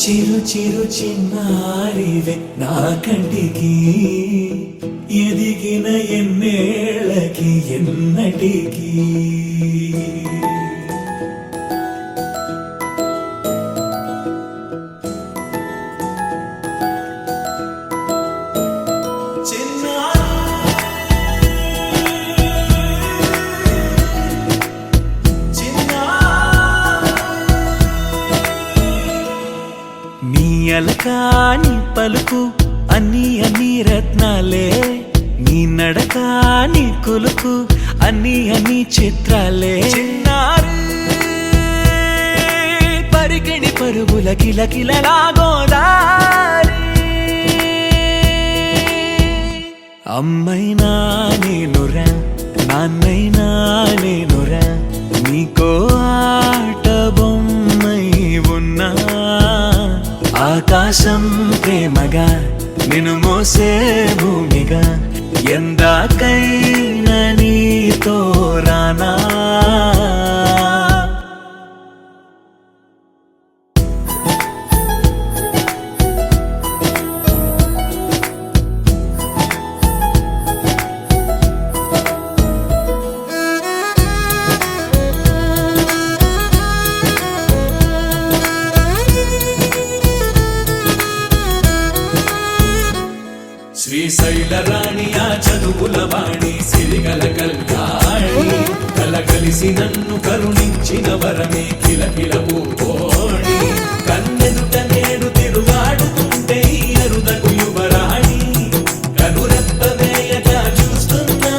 చిరు చిరు చిన్నారివే నా కంటికి ఎదిగిన ఎన్నేళ్ళకి ఎన్నటికి అలకాని పలుకు అన్ని అన్ని రత్నాలే నీ నడక నీ కులుకు అన్ని అన్ని చిత్రాలే చిన్నారు పరికిణి పరుగుల కిలకిలలాగోదారి అమ్మైనా నేనురా నాన్నైనా నేనురా నీకో ఆట బొమ్మై ఉన్నా ఆకాశం ప్రేమగా నిన్ను మోసే భూమిగా ఎందాకైనా నీతో రానా శ్రీశైల రాణి ఆ చదువుల వాణి సిరిగల కల్యాణి కలగలిసి నన్ను కరుణించిన వరమే కిలకిల పూకోణి కన్నెదుట నేడు తిరుగాడుతుంటే అరుదకు యువరాణి కనురెప్ప వేయగా చూస్తున్నా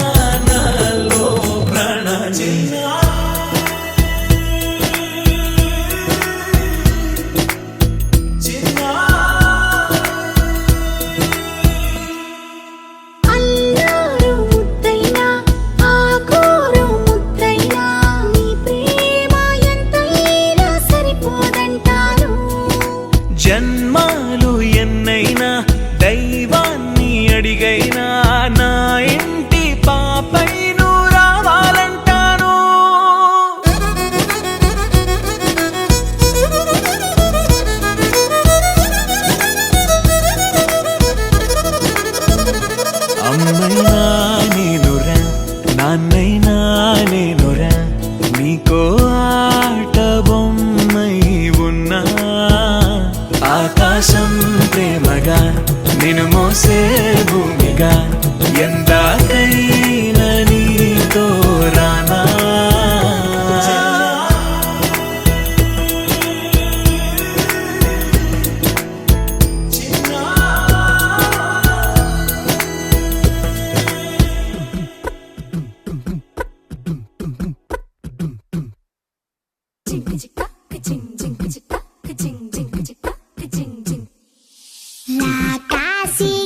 నాలో ప్రాణ జన్మాలు ఎన్నైనా దైవాన్ని అడిగైనా నా ఇంటి పాపై నువ్వు రావాలంటాను అమ్మైనా నేనురా నాన్నైనా నేనురా నీకో ఆట బొమ్మై ఉన్నా ఆకాశం ప్రేమగా నిన్ను మోసే భూమిగా ఎందాకైనా నీతో రానా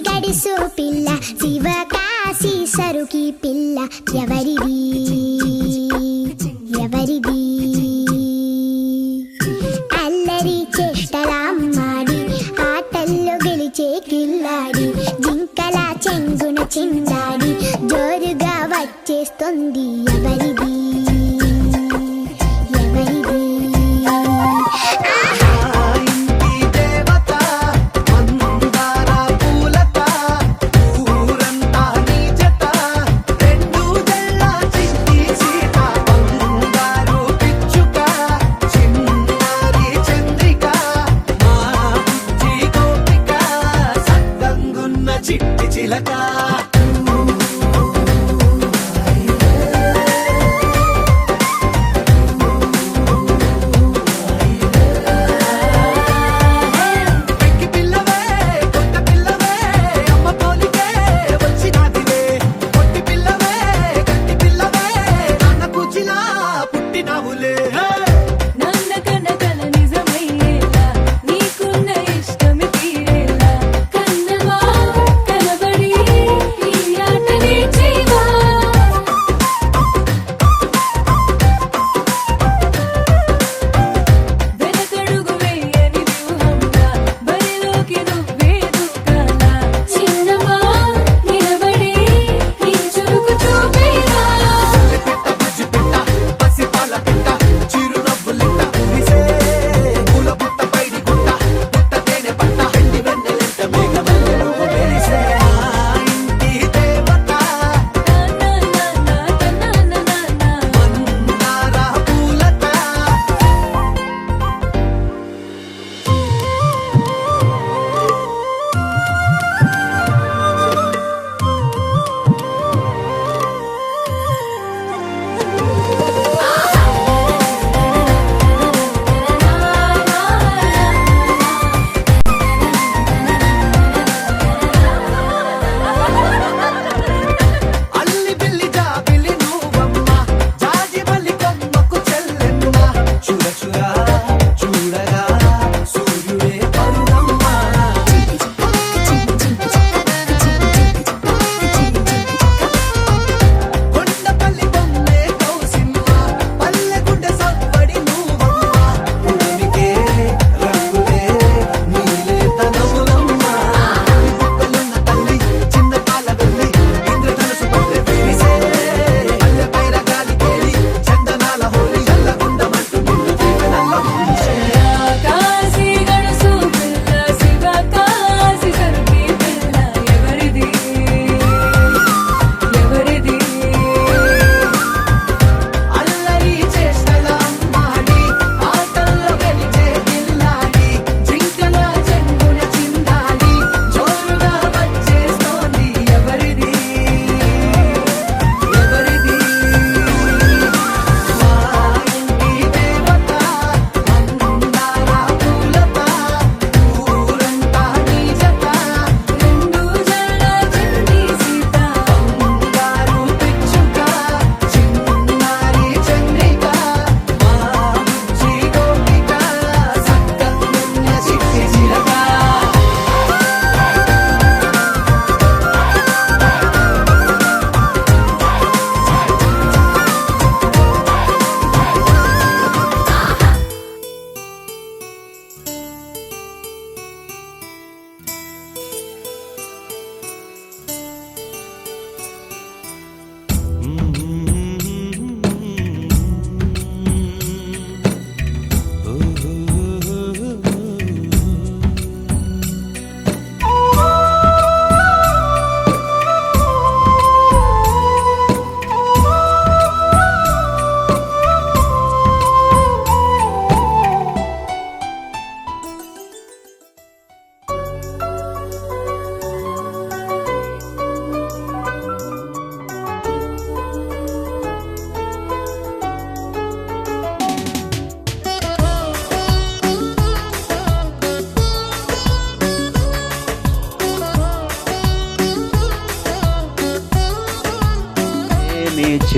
గడిసు పిల్ల శివకాశి సరుకి పిల్ల ఎవరిది ఎవరిది అల్లరి చేష్టలామ్మాడి ఆటల్లో గెలిచే కిల్లాడి జింకల చెంగున చిందాడి జోరుగా వచ్చేస్తుంది ఎవరిది ఎవరిది చిట్టి చిలక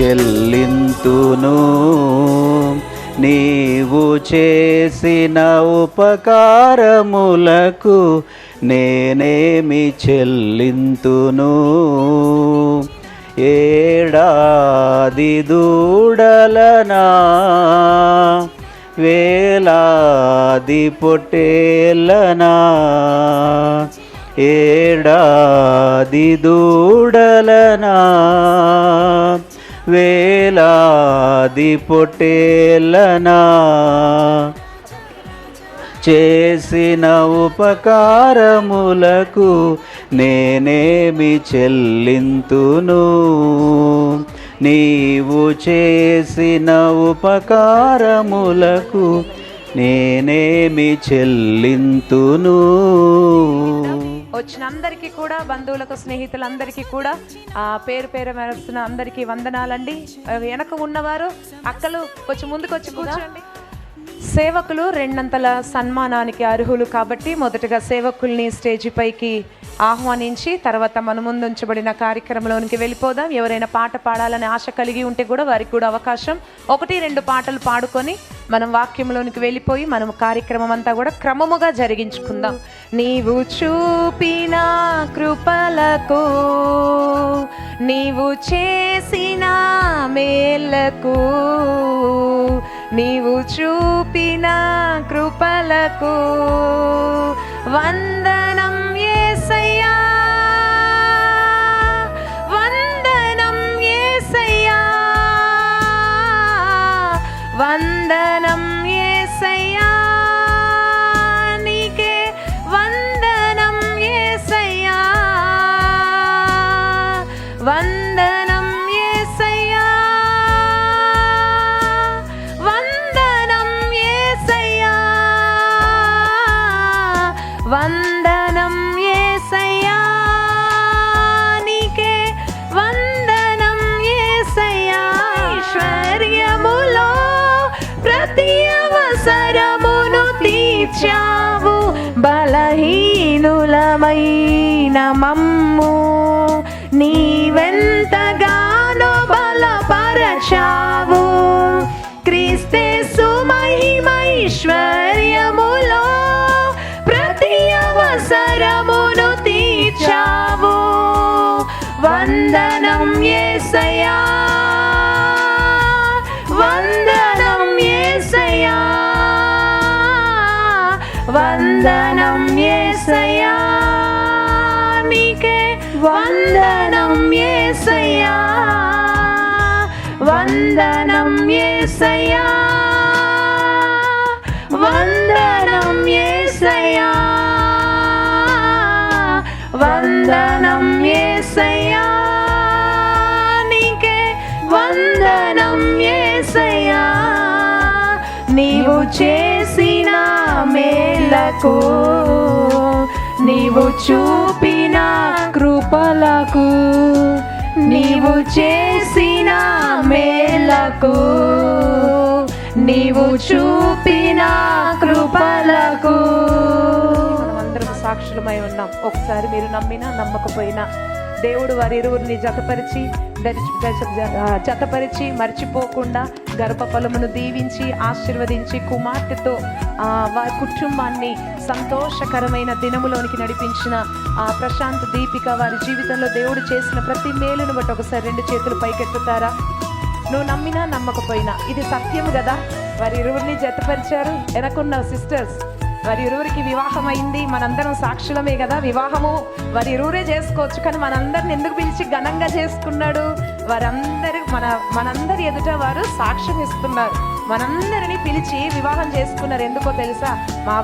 చెల్లింతును, నీవు చేసిన ఉపకారములకు నేనేమి చెల్లింతును. ఏడాది దూడలనా, వేలాది పొట్టేలనా, ఏడాది దూడలనా, వేలాది పొట్టేలనా, చేసిన ఉపకారములకు నేనేమి చెల్లింతును, నీవు చేసిన ఉపకారములకు నేనేమి చెల్లింతును. వచ్చిన అందరికీ కూడా, బంధువులకు, స్నేహితులందరికీ కూడా పేరు పేరు మెరుస్తున్న అందరికీ వందనాలండి. వెనక ఉన్నవారు అక్కలు కొంచెం ముందుకు వచ్చి కూర్చోండి. సేవకులు రెండంతల సన్మానానికి అర్హులు కాబట్టి మొదటగా సేవకుల్ని స్టేజి పైకి ఆహ్వానించి తర్వాత మన ముందు ఉంచబడిన కార్యక్రమంలోనికి వెళ్ళిపోదాం. ఎవరైనా పాట పాడాలని ఆశ కలిగి ఉంటే కూడా వారికి కూడా అవకాశం, 1-2 పాటలు పాడుకొని మనం వాక్యంలోనికి వెళ్ళిపోయి మనం కార్యక్రమం అంతా కూడా క్రమముగా జరిగించుకుందాం. నీవు చూపిన కృపలకు, నీవు చేసిన మేలకు, నీవు చూపిన కృపలకు వందనం యేసయ్యా, వందనం యేసయ్యా, వందనం యేసయ్యా, నీకే వందనం యేసయ్యా, వందనం యేసయ్యా, వందనం యేసయ్యా, వందనం యేసయ్యా, నీకే వందనం యేసయ్యా. ఐశ్వర్యములో ప్రతి అవసరమును తీర్చావు, బలహీనులమైన మమ్ము నీవెంతగానో బలపరచావు. క్రీస్తేసు మహిమైశ్వర్యములో ప్రతి అవసరమును తీర్చావు, వందనం యేసయ్యా, వందనం యేసయ్యా, వందనం యేసయ్యా, నీకే వందనం యేసయ్యా, వందనం యేసయ్యా, వందనం యేసయ్యా, వందనం యేసయ్యా, నీకే వందనం యేసయ్యా. నీవు చేసిన మేలకు, నీవు చూపిన కృపలకు, నీవు చేసిన మేలకు, నీవు చూపిన కృపలకు మనమందరం సాక్షులమై ఉన్నాం. ఒకసారి మీరు నమ్మినా నమ్మకపోయినా దేవుడు వారి ఇరువురిని జతపరిచి మర్చిపోకుండా గర్భఫలమును దీవించి ఆశీర్వదించి కుమార్తెతో వారి కుటుంబాన్ని సంతోషకరమైన దినములోనికి నడిపించిన ప్రశాంత్, దీపిక వారి జీవితంలో దేవుడు చేసిన ప్రతి మేలును బట్టి ఒకసారి 2 చేతులు పైకెత్తుతారా? నువ్వు నమ్మినా నమ్మకపోయినా ఇది సత్యము కదా. వారి ఇరువురిని జతపరిచారు. వెనకున్న సిస్టర్స్, వారి ఇరువురికి వివాహం అయింది. మనందరం సాక్షులమే కదా. వివాహము వారి ఇరువురే చేసుకోవచ్చు, కానీ మనందరిని ఎందుకు పిలిచి ఘనంగా చేసుకున్నాడు? వారందరూ మనందరి ఎదుట వారు సాక్ష్యం ఇస్తున్నారు. మనందరినీ పిలిచి వివాహం చేసుకున్నారు. ఎందుకో తెలుసా?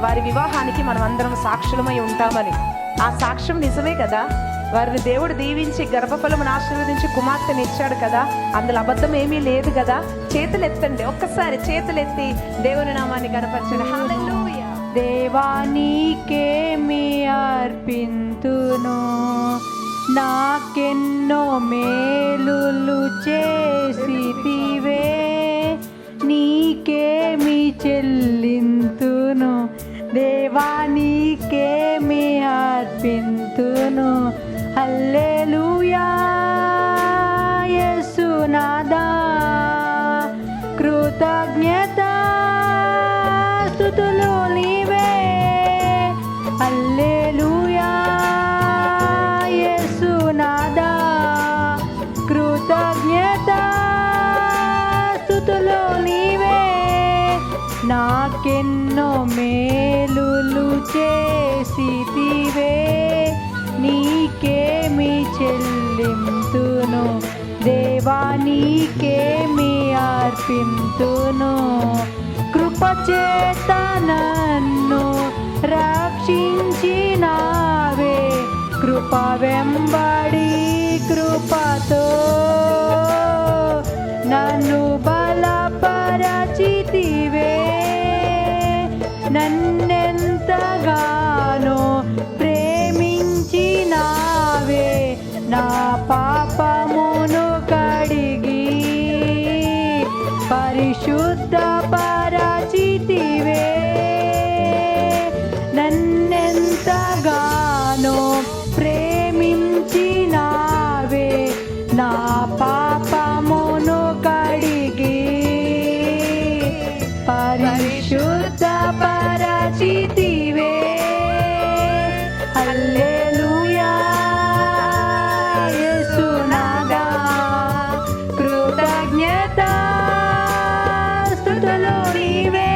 వారి వివాహానికి మనం అందరం సాక్షులమై ఉంటామని. ఆ సాక్ష్యం నిజమే కదా. వారిని దేవుడు దీవించి గర్భఫలమును ఆశీర్వదించి కుమార్తెని ఇచ్చాడు కదా. అందులో అబద్ధం ఏమీ లేదు కదా. చేతులెత్తండి, ఒక్కసారి చేతులెత్తి దేవుని నామాన్ని కనపరచండి. హల్లెలూయా. దేవా నీకేమి అర్పింతును, నాకెన్నో మేలులు చేసితివే, నీకేమి చెల్లింతును, దేవా నీకేమి అర్పింతును. హల్లెలూయా యేసునాథా స్తుతులు నీవే. హల్లెలూయా యేసునాథా, కృతజ్ఞత స్తుతులు నీవే. నాకెన్నో మేలులు చేసితివే, నీకేమి చెల్లింతును దేవా, నీకేమి అర్పింతును. కృపచేత నన్ను రక్షించినావే, కృప వెంబడి కృపతో నన్ను బలపరచితివే. నన్నెంతగానో ప్రేమించినావే, నా పాపమును కడిగి పరిశుద్ధ పరచితివే. నన్నెంతగానో ప్రేమించినావే, నా పాపమును కడిగి పరిశుద్ధ పరచితివే. హల్లెలూయా యేసునాథా, కృతజ్ఞత స్తుతులు నీవే.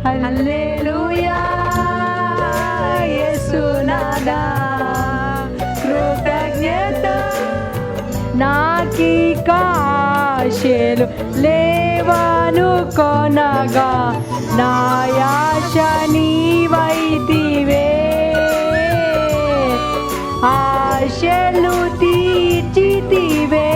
హల్లెలూయా యేసునాథా, కృతజ్ఞత. నాకీ ఆశలు లేవను కొనగా, నా ఆశ నీవైతివే. ఆశలు తీర్చితివే,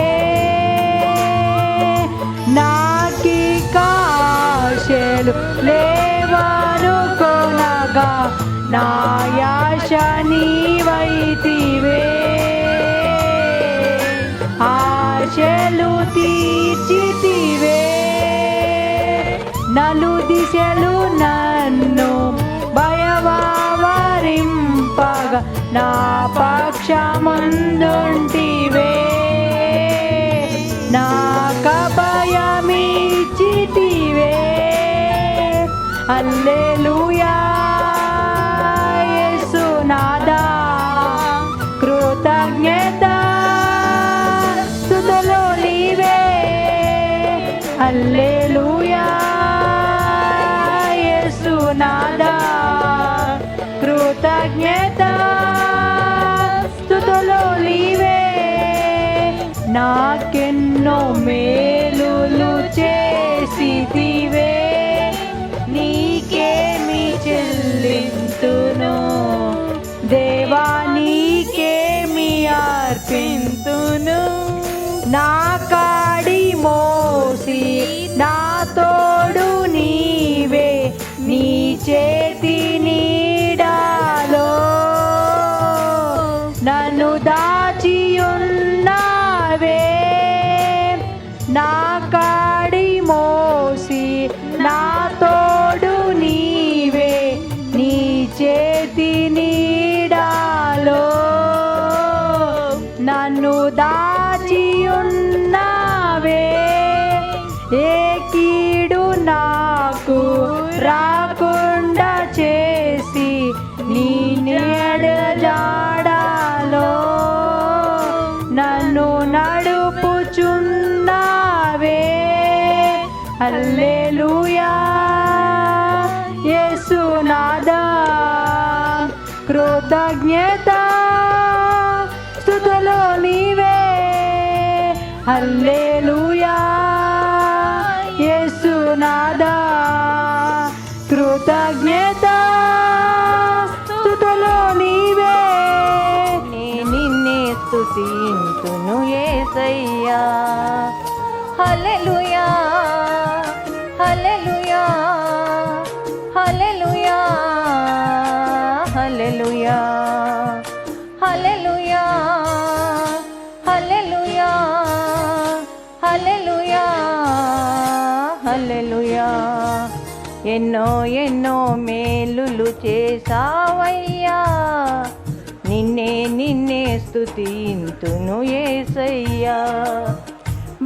నాకీ ఆశలు లేవను కొనగా, నా ఆశ నీవైతివే. ఆశలు తీర్చితివే, నలు దిశలు నన్ను భయవారింపగా, నా పక్షమందుంటివే. నాకభయమిచ్చితివే. హల్లెలూయా యేసునాథా, కృతజ్ఞత స్తుతులు నీవే. హల్లెలూయా యేసునాథా, కృతజ్ఞత స్తుతులు నీవే. నాకెన్నో మేలులు చేసితివే, నీకేమి చెల్లింతును దేవా, నీకేమి అర్పింతును. నా కాడి మోసి నా తోడు నీవే, నీ చేతి నీడాలో నన్ను దాచియున్నావే. నా కాడి మోసి నా తోడు నీవే, నీ చేతి నీడాలో నన్ను దాచియున్నావే. ఏ కీడు నాకు రాకుండా చేసి, నీ నీడజాడలో నన్ను నడుపుచున్నావే. హల్లెలూయా యేసునాథా, కృతజ్ఞత స్తుతులు నీవే. హల్లెలూయా యేసునాథా, కృతజ్ఞత స్తుతులు నీవే. నిన్నే స్తుతింతును యేసయ్యా. హల్లెలూయా హల్లెలూయా హల్లెలూయా హల్లెలూయా హల్లెలూయా హల్లెలూయా హల్లెలూయా హల్లెలూయా. ఎన్నో ఎన్నో మేలులు చేసావయ్యా, నిన్నే స్తుతింతును యేసయ్యా.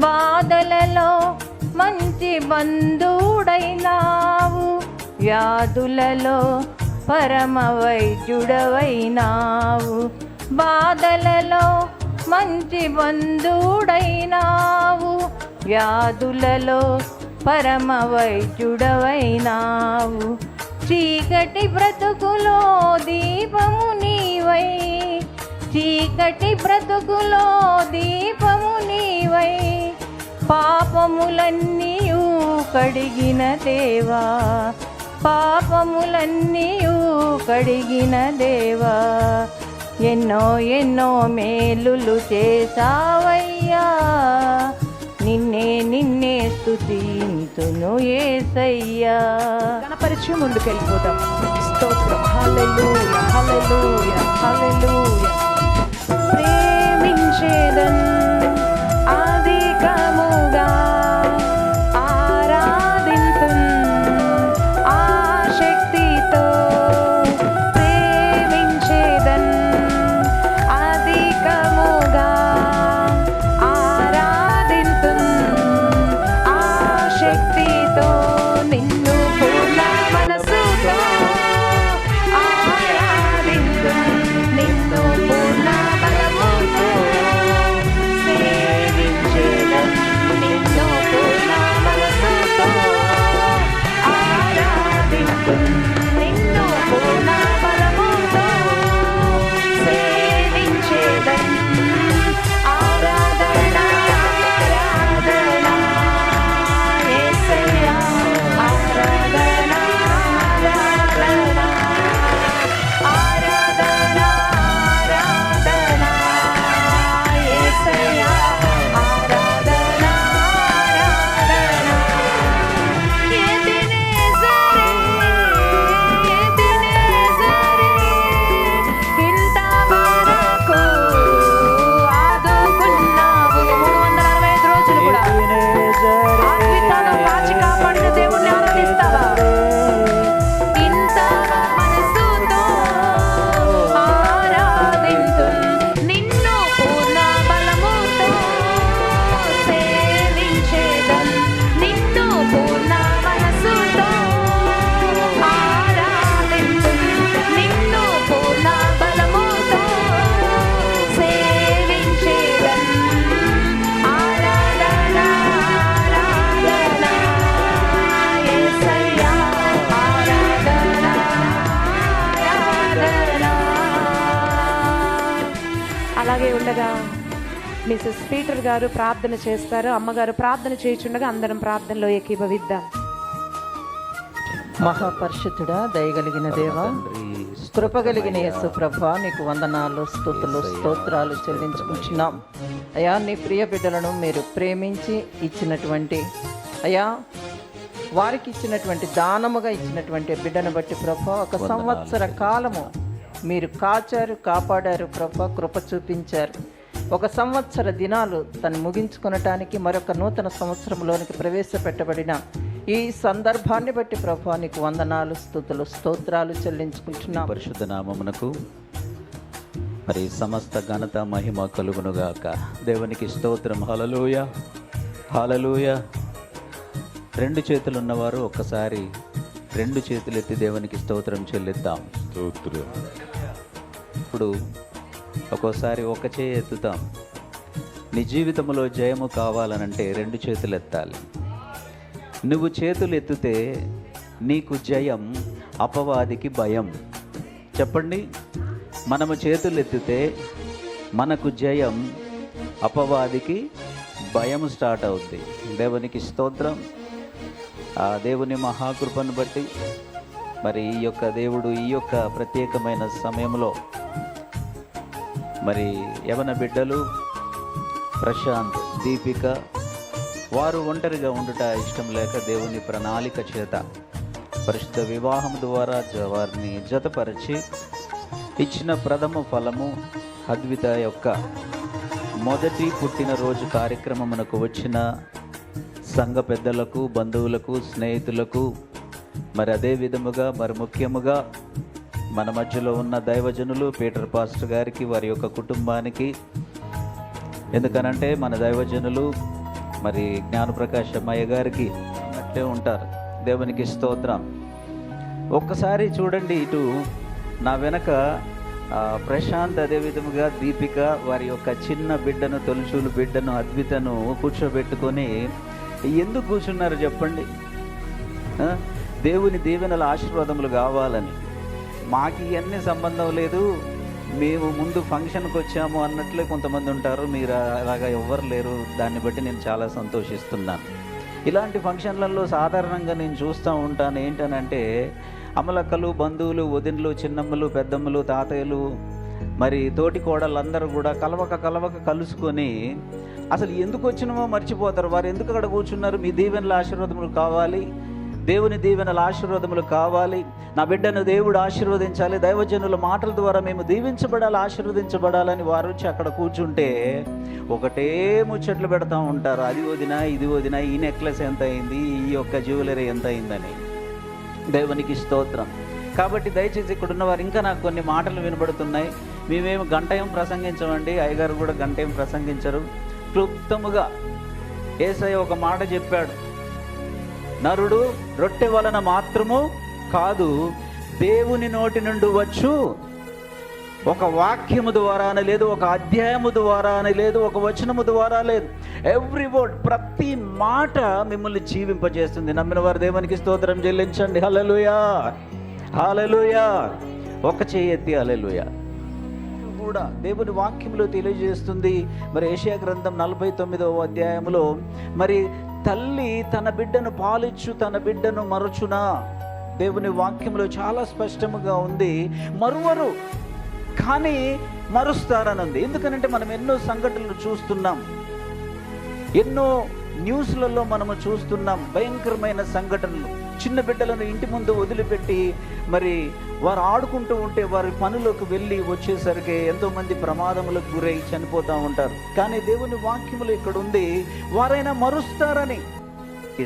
బాధలలో మంచి బంధుడైనావు, వ్యాధులలో పరమ వైద్యుడవైనావు, బాధలలో మంచి బంధుడైనావు, వ్యాధులలో పరమ వైద్యుడవైనావు, చీకటి బ్రతుకులో దీపము నీవై, చీకటి బ్రతుకులో దీపము నీవై, పాపములన్నీయు కడిగిన దేవా, పాపములన్నీయు కడిగిన దేవా, ఎన్నో ఎన్నో మేలులు చేసావయ్యా, నిన్నే స్తుతింతును యేసయ్యా. కనపరిచి ముందుకెళ్ళిపోతాం. స్తోత్రం. హల్లెలూయా, హల్లెలూయా, హల్లెలూయా. ప్రేమించేదన్ అధికముగా ఆరాధింతున్ ఆశక్తితో, ప్రేమించేదన్ అధికముగా ఆరాధింతున్ ఆశక్తితో, నిన్ను పూర్ణ మనసుతో ఆరాధింతున్, నిన్ను పూర్ణ బలముతో సేవించేదన్, నిన్ను పూర్ణ మనసుతో ఆరాధింతున్, నిన్ను పూర్ణ బలముతో సేవించేదన్. ఆరాధన ఆరాధన యేసయ్యా, ఆరాధన ఆరాధన ఆరాధన ఆరాధన యేసయ్యా, ఆరాధన ఆరాధన. ఎబెనేజరే, ఎబెనేజరే, ఇంతవరకు ఆదుకున్నావు. 365 రోజులు కూడా అద్భుతాలు కాచి కాపాడిన దేవుణ్ణి ఆరాధిస్తావా? ఇంత మనసుతో ఆరాధింతున్, నిన్ను పూర్ణ బలముతో సేవించేదన్, నిన్ను పూర్ణ మనసుతో ఆరాధింతున్, నిన్ను పూర్ణ బలముతో సేవించేదన్. ఆరాధన ఆరాధన యేసయ్యా, ఆరాధన ఆరాధన. అలాగే ఉండగా మిసెస్ పీటర్ గారు ప్రార్థన చేస్తారు. అమ్మగారు ప్రార్థన చేయుచుండగా అందరం ప్రార్థనలో ఏకీభవిద్దాం. మహాపరిశుద్ధుడా, దయగలిగిన దేవా, కృపగలిగిన యేసు ప్రభా, నీకు వందనాలు, స్తుతులు, స్తోత్రాలు చెల్లించుకుంటున్నాం. అయ్యా, నీ ప్రియ బిడ్డలను మీరు ప్రేమించి ఇచ్చినటువంటి, అయ్యా వారికి ఇచ్చినటువంటి దానముగా ఇచ్చినటువంటి బిడ్డను బట్టి ప్రభా, ఒక సంవత్సర కాలము మీరు కాచారు, కాపాడారు ప్రభా, కృప చూపించారు. ఒక సంవత్సర దినాలు తను ముగించుకొనటానికి మరొక నూతన సంవత్సరంలోనికి ప్రవేశపెట్టబడిన ఈ సందర్భాన్ని బట్టి ప్రభా, నీకు వందనాలు, స్తుతులు, స్తోత్రాలు చెల్లించుకుంటున్నాం. పరిశుద్ధ నామమునకు మరి సమస్త ఘనత మహిమ కలుగునుగాక. దేవునికి స్తోత్రం. హల్లెలూయా, హల్లెలూయా. 2 చేతులు ఉన్నవారు ఒక్కసారి 2 చేతులు ఎత్తి దేవునికి స్తోత్రం చెల్లిద్దాం. ఇప్పుడు ఒక్కోసారి ఒక చేయి ఎత్తుతాం. నీ జీవితంలో జయము కావాలనంటే 2 చేతులు ఎత్తాలి. నువ్వు చేతులు ఎత్తితే నీకు జయం, అపవాదికి భయం. చెప్పండి, మనము చేతులు ఎత్తితే మనకు జయం, అపవాదికి భయం స్టార్ట్ అవుద్ది. దేవునికి స్తోత్రం. ఆ దేవుని మహాకృపను బట్టి మరి ఈ యొక్క దేవుడు ఈ యొక్క ప్రత్యేకమైన సమయంలో మరి యవన బిడ్డలు ప్రశాంత్, దీపిక వారు ఒంటరిగా ఉండుట ఇష్టం లేక దేవుని ప్రణాళిక చేత పరిశుద్ధ వివాహం ద్వారా వారిని జతపరిచి ఇచ్చిన ప్రథమ ఫలము అద్విత యొక్క మొదటి పుట్టినరోజు కార్యక్రమమునకు వచ్చిన సంఘ పెద్దలకు, బంధువులకు, స్నేహితులకు, మరి అదే విధముగా మరి ముఖ్యముగా మన మధ్యలో ఉన్న దైవజనులు పీటర్ పాస్టర్ గారికి, వారి యొక్క కుటుంబానికి, ఎందుకనంటే మన దైవజనులు మరి జ్ఞానప్రకాశ్ అమ్మయ్య గారికి అట్లే ఉంటారు. దేవునికి స్తోత్రం. ఒక్కసారి చూడండి ఇటు నా వెనక ప్రశాంత్, అదే విధముగా దీపిక వారి యొక్క చిన్న బిడ్డను, తొలిచూలు బిడ్డను అద్వితను కూర్చోబెట్టుకొని ఎందుకు కూర్చున్నారు చెప్పండి? దేవుని దీవెనల ఆశీర్వాదములు కావాలని. మాకు ఇవన్నీ సంబంధం లేదు, మేము ముందు ఫంక్షన్కి వచ్చాము అన్నట్లే కొంతమంది ఉంటారు. మీరు అలాగా ఎవ్వరు లేరు. దాన్ని బట్టి నేను చాలా సంతోషిస్తున్నాను. ఇలాంటి ఫంక్షన్లలో సాధారణంగా నేను చూస్తూ ఉంటాను. ఏంటనంటే అమలక్కలు, బంధువులు, వదినలు, చిన్నమ్మలు, పెద్దమ్మలు, తాతయ్యలు, మరి తోటి కోడళ్ళందరూ కూడా కలవక కలుసుకొని అసలు ఎందుకు వచ్చినామో మర్చిపోతారు. వారు ఎందుకు అక్కడ కూర్చున్నారు? మీ దీవెనల ఆశీర్వాదములు కావాలి, దేవుని దీవెనల ఆశీర్వాదములు కావాలి, నా బిడ్డను దేవుడు ఆశీర్వదించాలి, దైవజనుల మాటల ద్వారా మేము దీవించబడాలి, ఆశీర్వదించబడాలని వారు వచ్చి అక్కడ కూర్చుంటే ఒకటే ముచ్చట్లు పెడతా ఉంటారు. అది వదినా, ఇది వదినా, ఈ నెక్లెస్ ఎంత అయింది, ఈ యొక్క జ్యువెలరీ ఎంత అయిందని. దేవునికి స్తోత్రం. కాబట్టి దయచేసి ఇక్కడ ఉన్నవారు ఇంకా నాకు కొన్ని మాటలు వినబడుతున్నాయి. మేమేమి గంట ఏం ప్రసంగించమండి, అయ్యగారు కూడా గంట ఏం ప్రసంగించరు. క్లుప్తముగా యేసయ్య ఒక మాట చెప్పాడు, నరుడు రొట్టె వలన మాత్రము కాదు, దేవుని నోటి నుండి వచ్చు ఒక వాక్యము ద్వారానే లేదు, ఒక అధ్యాయము ద్వారానే లేదు, ఒక వచనము ద్వారా లేదు. ఎవ్రీ వర్డ్, ప్రతి మాట మిమ్మల్ని జీవింపజేస్తుంది. నమ్మిన వారు దేవునికి స్తోత్రం చెల్లించండి. హల్లెలూయా, హల్లెలూయా. ఒక చేయి ఎత్తి హల్లెలూయా. కూడా దేవుని వాక్యంలో తెలియజేస్తుంది. మరి యెషయా గ్రంథం 49వ అధ్యాయంలో మరి తల్లి తన బిడ్డను పాలిచ్చు, తన బిడ్డను మరచునా? దేవుని వాక్యంలో చాలా స్పష్టంగా ఉంది. మరువరు కానీ మరుస్తారని ఉంది. ఎందుకనంటే మనం ఎన్నో సంఘటనలు చూస్తున్నాం, ఎన్నో న్యూస్లలో మనము చూస్తున్నాం భయంకరమైన సంఘటనలు. చిన్న బిడ్డలను ఇంటి ముందు వదిలిపెట్టి మరి వారు ఆడుకుంటూ ఉంటే వారి పనులకు వెళ్ళి వచ్చేసరికి ఎంతోమంది ప్రమాదములకు గురై చనిపోతూ ఉంటారు. కానీ దేవుని వాక్యములు ఇక్కడ ఉంది, వారైనా మరుస్తారని.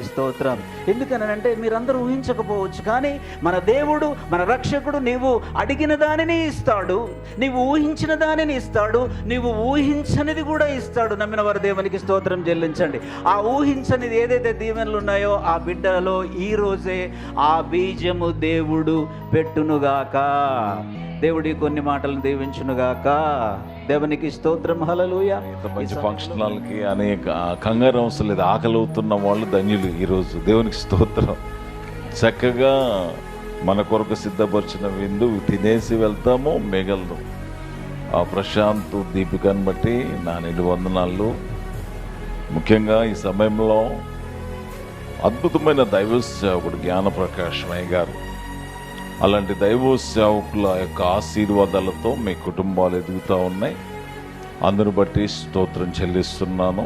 స్తోత్రం. ఎందుకనంటే మీరందరూ ఊహించకపోవచ్చు, కానీ మన దేవుడు, మన రక్షకుడు నీవు అడిగిన దానిని ఇస్తాడు, నీవు ఊహించిన దానిని ఇస్తాడు, నీవు ఊహించనిది కూడా ఇస్తాడు. నమ్మిన వారు దేవునికి స్తోత్రం చెల్లించండి. ఆ ఊహించనిది ఏదైతే దీవెనలు ఉన్నాయో ఆ బిడ్డలలో ఈ రోజే ఆ బీజము దేవుడు పెట్టునుగాక. దేవుడి కొన్ని మాటలను దీవించునుగాక. దేవునికి స్తోత్రం. హల్లెలూయా. ఇంత మంచి ఫంక్షన్ హాల్కి అనేక కంగారు అవసరం లేదు. ఆకలి అవుతున్న వాళ్ళు ధన్యులు ఈరోజు. దేవునికి స్తోత్రం. చక్కగా మన కొరకు సిద్ధపరిచిన విందు తినేసి వెళ్తాము, మిగలదు. ఆ ప్రశాంత్, దీపికను బట్టి నా నిండు వందనాలు. ముఖ్యంగా ఈ సమయంలో అద్భుతమైన దైవ సేవకుడు జ్ఞానప్రకాశమయ్య గారు, అలాంటి దైవ సేవకుల యొక్క ఆశీర్వాదాలతో మీ కుటుంబాలు ఎదుగుతూ ఉన్నాయి. అందును బట్టి స్తోత్రం చెల్లిస్తున్నాను.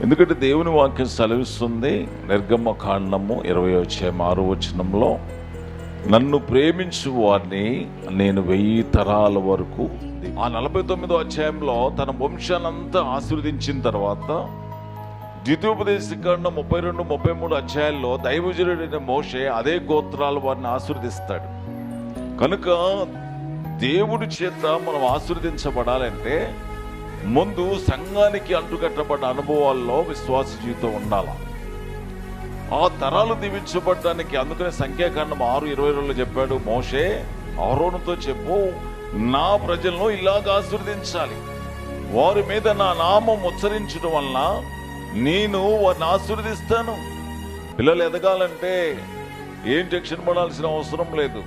ఎందుకంటే దేవుని వాక్యం సెలవిస్తుంది, నిర్గమకాండము 20:6 నన్ను ప్రేమించు వారిని నేను 1000 తరాల వరకు. ఆ 49వ అధ్యాయంలో తన వంశానంతా ఆశీర్వదించిన తర్వాత ద్వితీయోపదేశకాండం 32, 33 అధ్యాయాల్లో దైవజనుడైన మోషే అదే గోత్రాల వారిని ఆశీర్వదిస్తాడు. కనుక దేవుడి చేత మనం ఆశీర్వదించబడాలంటే ముందు సంఘానికి అంటుకట్టబడ్డ అనుభవాల్లో విశ్వాస జీవితం ఉండాలి. ఆ తరాలు దీవించబడడానికి అందుకనే సంఖ్యాకాండం 6:22 చెప్పాడు, మోషే అహరోనుతో చెప్పు, నా ప్రజలను ఇలాగ ఆశీర్వదించాలి, వారి మీద నా నామం ఉచ్చరించడం వలన నేను వారిని ఆశీర్వదిస్తాను. పిల్లలు ఎదగాలంటే ఏం టెన్షన్ పడాల్సిన అవసరం లేదు.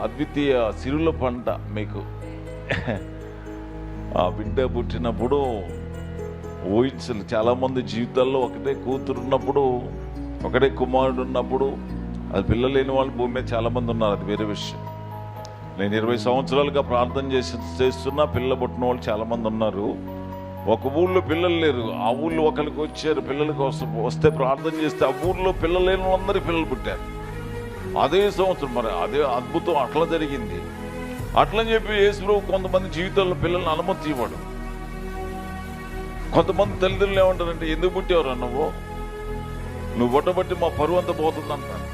అద్వితీయ సిరుల పంట మీకు ఆ బిడ్డ పుట్టినప్పుడు ఊహించలు. చాలామంది జీవితాల్లో ఒకటే కూతురు ఉన్నప్పుడు, ఒకటే కుమారుడు ఉన్నప్పుడు, అది పిల్లలు లేని వాళ్ళు భూమి మీద చాలామంది ఉన్నారు, అది వేరే విషయం. నేను 20 సంవత్సరాలుగా ప్రార్థన చేస్తున్నా, పిల్లలు పుట్టిన వాళ్ళు చాలామంది ఉన్నారు. ఒక ఊళ్ళో పిల్లలు లేరు, ఆ ఊళ్ళో ఒకరికి వచ్చారు, పిల్లల కోసం వస్తే ప్రార్థన చేస్తే ఆ ఊళ్ళో పిల్లలు లేని వాళ్ళందరికీ పిల్లలు పుట్టారు అదే సంవత్సరం. మరి అదే అద్భుతం అట్లా జరిగింది. అట్లని చెప్పి యేసుప్రభు కొంతమంది జీవితాల్లో పిల్లల్ని అనుమతి ఇవ్వడు. కొంతమంది తల్లిదండ్రులు ఏమంటారంటే, ఎందుకు పుట్టావురా నువ్వు పుట్టబట్టి మా పరువు అంతా పోతుందంటారు.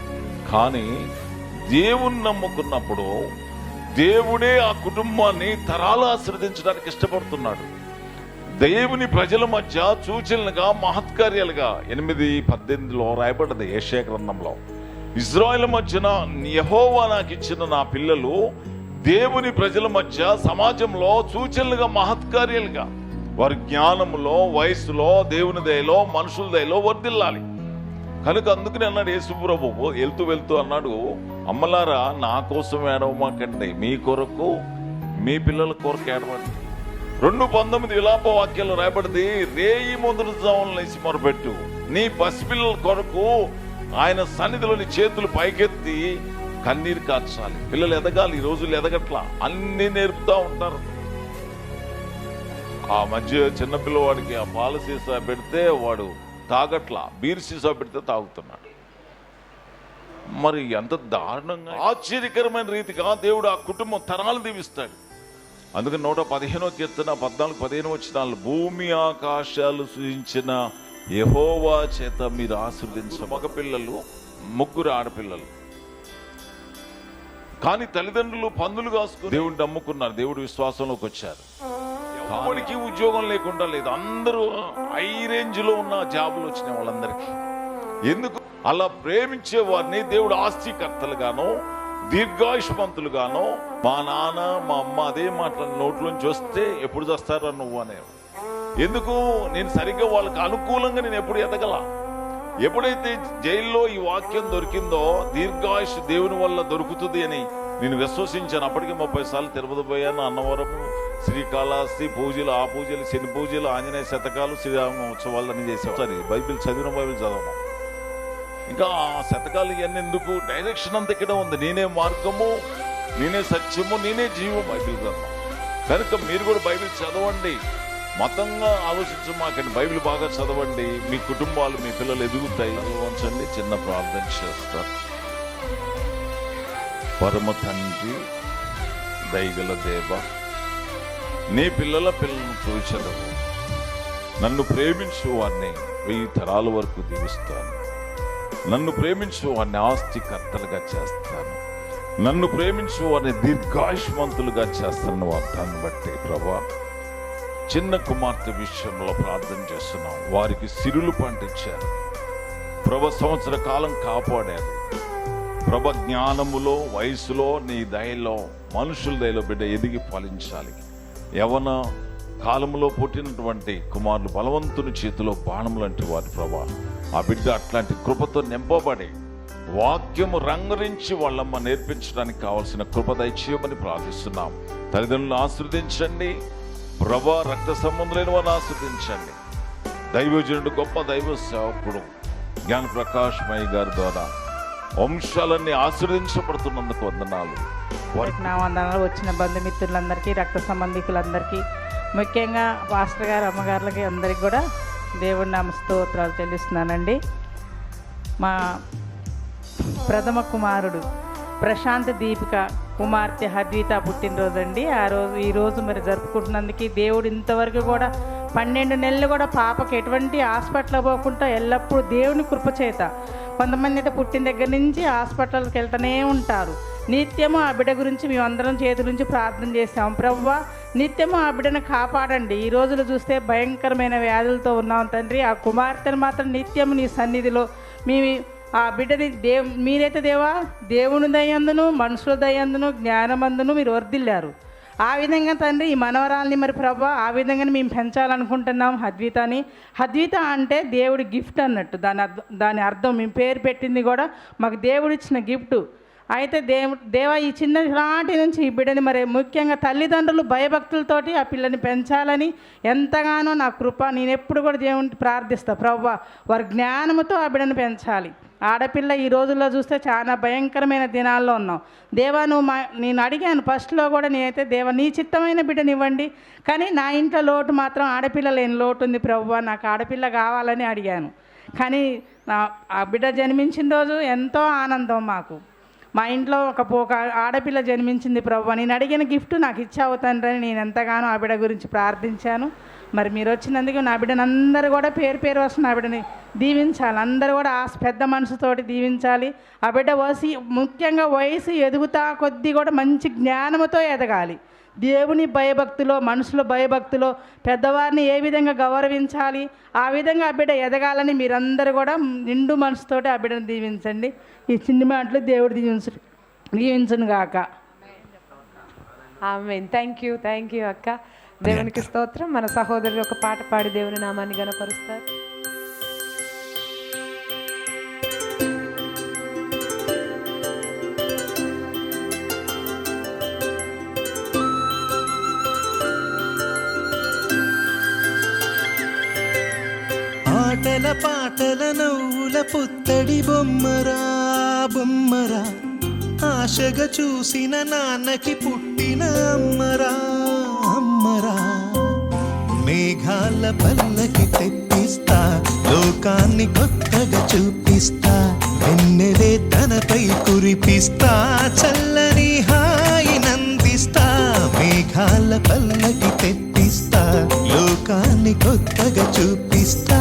కానీ దేవుణ్ణి నమ్ముకున్నప్పుడు దేవుడే ఆ కుటుంబాన్ని తరాలు ఆశీర్వదించడానికి ఇష్టపడుతున్నాడు. దేవుని ప్రజల మధ్య సూచనలుగా, మహత్కార్యాలుగా 8:18 రాయబడ్డది యెషయా గ్రంథంలో. ఇజ్రాయెల్ మధ్యన యెహోవా నాకు ఇచ్చిన నా పిల్లలు దేవుని ప్రజల మధ్య సమాజంలో సూచనలుగా, మహత్కార్యాలుగా, వారి జ్ఞానములో, వయస్సులో, దేవుని దయలో, మనుషుల దయలో వర్ధిల్లాలి. కనుక అందుకని అన్నాడు యేసుప్రభువు వెళ్తూ అన్నాడు, అమ్మలారా నా కోసం ఏడవమాకండి, మీ కొరకు మీ పిల్లల కొరకు ఏడవండి. 2:19 విలాప వాక్యాలు రాయబడింది, రేయి మొదటి జామున లేచి మొరపెట్టు, నీ పసిపిల్లల కొరకు ఆయన సన్నిధిలోని చేతులు పైకెత్తి కన్నీరు కార్చాలి. పిల్లలు ఎదగాలి. ఈ రోజులు ఎదగట్లా, అన్ని నేర్పుతా ఉంటారు. ఆ మధ్య చిన్నపిల్లవాడికి ఆ పాల సీసా పెడితే వాడు తాగట్లా, బీర్ సీసా పెడితే తాగుతున్నాడు. మరి ఎంత దారుణంగా, ఆశ్చర్యకరమైన రీతిగా దేవుడు ఆ కుటుంబం తరాలు దీవిస్తాడు. అందుకని 115వ కీర్తన 14-15 వచనాలు, భూమి ఆకాశాలు సృజించిన యెహోవా చేత మీరు ఆశీర్వదించిన మగపిల్లలు 3 ఆడపిల్లలు. కానీ తల్లిదండ్రులు పందులు కాసుకుని దేవుడిని నమ్ముకున్నారు, దేవుడి విశ్వాసంలోకి వచ్చారు. ఎవరికి ఉద్యోగం లేకుండా లేదు, అందరూ హై రేంజ్ లో ఉన్న జాబులు వచ్చినాయి వాళ్ళందరికీ. ఎందుకు? అలా ప్రేమించే వారిని దేవుడు ఆస్తికర్తలుగానో దీర్ఘాయుష్మంతులుగానో, మా నాన్న మా అమ్మ అదే మాటలు నోట్లోంచి వస్తే ఎప్పుడు చేస్తారా నువ్వు అనే. ఎందుకు? నేను సరిగ్గా వాళ్ళకి అనుకూలంగా నేను ఎప్పుడు ఎదగల. ఎప్పుడైతే జైల్లో ఈ వాక్యం దొరికిందో, దీర్ఘాయుష్ దేవుని వల్ల దొరుకుతుంది అని నేను విశ్వసించాను. అప్పటికి 30 సార్లు తిరుపతి పోయాను, అన్నవరం, శ్రీకాళహస్తి పూజలు, ఆ పూజలు, శని పూజలు, ఆంజనేయ శతకాలు, శ్రీరామ ఉత్సవాలు అన్ని చేసాం. సరే, బైబిల్ చదవడం. ఇంకా ఆ శతకాలు ఇవన్నీ ఎందుకు? డైరెక్షన్ అంతా ఇక్కడ ఉంది. నేనే మార్గము, నేనే సత్యము, నేనే జీవం, బైబిల్ గ్రంథం. కనుక మీరు కూడా బైబిల్ చదవండి. మతంగా ఆలోచించమాకండి, బైబిల్ బాగా చదవండి. మీ కుటుంబాలు, మీ పిల్లలు ఎదుగుతాయి. ఉంచండి, చిన్న ప్రార్థన చేస్తారు. పరమ తండ్రి, దయగల దేవ, నీ పిల్లలను చూచదవు. నన్ను ప్రేమించు వారిని 1000 తరాల వరకు దీవిస్తాను. నన్ను ప్రేమించు వారిని ఆస్తికర్తలుగా చేస్తాను. నన్ను ప్రేమించు వారిని దీర్ఘాయుష్మంతులుగా చేస్తాను. వాగ్దాన్ని బట్టి ప్రభా, చిన్న కుమార్తె విషయంలో ప్రార్థన చేస్తున్నాం. వారికి సిరులు పండించారు ప్రభ, సంవత్సర కాలం కాపాడారు ప్రభ. జ్ఞానములో, వయసులో, నీ దయలో, మనుషుల దయలో బిడ్డ ఎదిగి ఫలించాలి. యవన కాలంలో పుట్టినటువంటి కుమారులు బలవంతుని చేతిలో బాణం లాంటి వారి ప్రభా, ఆ బిడ్డ అట్లాంటి కృపతో నింపబడి వాక్యము రంగరించి వాళ్ళమ్మ నేర్పించడానికి కావాల్సిన కృప దయచేయమని ప్రార్థిస్తున్నాం. తల్లిదండ్రులను ఆశీర్వదించండి ప్రభా, రక్త సంబంధులైన వారిని ఆశీర్వదించండి. దైవజనుడు, గొప్ప దైవ సేవకుడు జ్ఞాన ప్రకాష్ మయ్య గారి ద్వారా వంశాలన్నీ ఆశీర్వదించబడుతున్నందుకు వందనాలు. వారికి నా వందనాలు. వచ్చిన బంధుమిత్రులందరికీ, రక్త సంబంధికులందరికీ, ముఖ్యంగా పాస్టర్ గారు, అమ్మగారులకి అందరికీ కూడా దేవుడి నామ స్తోత్రాలు చెల్లిస్తున్నానండి. మా ప్రథమ కుమారుడు ప్రశాంత్ దీపిక కుమార్తె హద్విత పుట్టినరోజు అండి. ఈరోజు మరి జరుపుకుంటున్నందుకు దేవుడు ఇంతవరకు కూడా 12 నెలలు కూడా పాపకి ఎటువంటి హాస్పిటల్ పోకుండా ఎల్లప్పుడూ దేవుని కృపచేత, కొంతమంది అయితే పుట్టిన దగ్గర నుంచి హాస్పిటల్కి వెళ్తూనే ఉంటారు. నిత్యము ఆ బిడ్డ గురించి మేమందరం చేతుల నుంచి ప్రార్థన చేసాం. ప్రభువా, నిత్యము ఆ బిడ్డను కాపాడండి. ఈ రోజులు చూస్తే భయంకరమైన వ్యాధులతో ఉన్నాం తండ్రి. ఆ కుమార్తెను మాత్రం నిత్యము నీ సన్నిధిలో ఆ బిడ్డని మీరైతే దేవా, దేవుని దయందును, మనుషుల దయందును, జ్ఞానమందును మీరు వర్ధిల్లారు. ఆ విధంగా తండ్రి ఈ మనవరాల్ని మరి ప్రభా ఆ విధంగానే మేము పెంచాలనుకుంటున్నాం హద్వితని. హద్విత అంటే దేవుడి గిఫ్ట్ అన్నట్టు దాని అర్థం. మేము పేరు పెట్టింది కూడా మాకు దేవుడిచ్చిన గిఫ్ట్. అయితే దేవా ఈ చిన్ననాటి నుంచి ఈ బిడ్డని మరి ముఖ్యంగా తల్లిదండ్రులు భయభక్తులతోటి ఆ పిల్లని పెంచాలని ఎంతగానో నా కృప, నేను ఎప్పుడు కూడా దేవుని ప్రార్థిస్తా. ప్రభువా, వారి జ్ఞానముతో ఆ బిడ్డను పెంచాలి. ఆడపిల్ల ఈ రోజుల్లో చూస్తే చాలా భయంకరమైన దినాల్లో ఉన్నాం. దేవా, నేను అడిగాను ఫస్ట్లో కూడా, నేనైతే దేవా నీ చిత్తమైన బిడ్డనివ్వండి, కానీ నా ఇంట్లో లోటు మాత్రం ఆడపిల్ల లేని లోటు ఉంది ప్రభువా, నాకు ఆడపిల్ల కావాలని అడిగాను. కానీ ఆ బిడ్డ జన్మించిన రోజు ఎంతో ఆనందం మాకు. మా ఇంట్లో ఒక ఆడపిల్ల జన్మించింది ప్రభువా, నేను అడిగిన గిఫ్ట్ నాకు ఇచ్చావు తండ్రి. నేను ఎంతగానో ఆ బిడ్డ గురించి ప్రార్థించాను. మరి మీరు వచ్చినందుకు నా బిడ్డను అందరూ కూడా పేరు వస్తున్న ఆ బిడ్డని దీవించాలి. అందరూ కూడా ఆ పెద్ద మనసుతోటి దీవించాలి. ఆ బిడ్డ ముఖ్యంగా వయసు ఎదుగుతా కొద్దీ కూడా మంచి జ్ఞానంతో ఎదగాలి. దేవుని భయభక్తిలో, మనుషుల భయభక్తిలో పెద్దవారిని ఏ విధంగా గౌరవించాలి, ఆ విధంగా ఆ బిడ్డ ఎదగాలని మీరందరూ కూడా నిండు మనసుతోటి ఆ బిడ్డను దీవించండి. ఈ చిన్ని మాటలు దేవుడు దీవించును గాక. ఆమేన్. థ్యాంక్ యూ అక్క. దేవునికి స్తోత్రం. మన సహోదరులు ఒక పాట పాడి దేవుని నామాన్ని గణపరుస్తారు. ఆటల పాటల నవ్వుల పుత్తడి బొమ్మరా బొమ్మరా, ఆశగా చూసిన నాన్నకి పుట్టిన అమ్మరా అమ్మరా. మేఘాల పల్లకి తెప్పిస్తా, లోకాన్ని కొత్తగా చూపిస్తా, వెన్నెలే తనపై కురిపిస్తా, చల్లని హాయినందిస్తా. మేఘాల పల్లకి తెప్పిస్తా, లోకాన్ని కొత్తగా చూపిస్తా,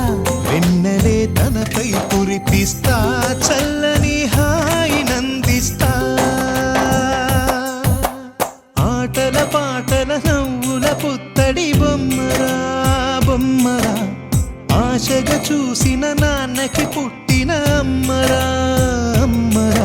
వెన్నెలే తనపై కురిపిస్తా, చల్లని హాయినందిస్తా. ఆటల పాటల నవ్వుల పుత్తడి బొమ్మరా బొమ్మరా, ఆశగా చూసిన నాన్నకి పుట్టిన అమ్మరా అమ్మరా.